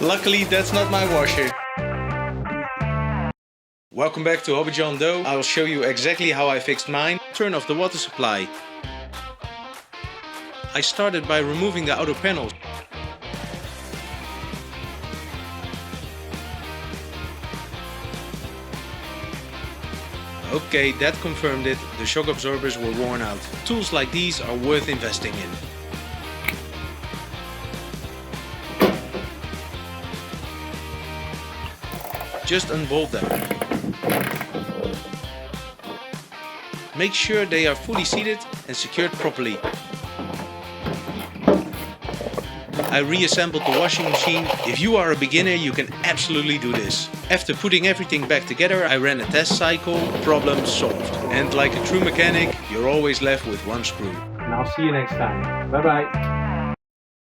Luckily that's not my washer. Welcome back to Hobby John Doe. I will show you exactly how I fixed mine. Turn off the water supply. I started by removing the outer panels. Okay, that confirmed it. The shock absorbers were worn out. Tools like these are worth investing in. Just unbolt them. Make sure they are fully seated and secured properly. I reassembled the washing machine. If you are a beginner, you can absolutely do this. After putting everything back together, I ran a test cycle, problem solved. And like a true mechanic, you're always left with one screw. And I'll see you next time. Bye bye.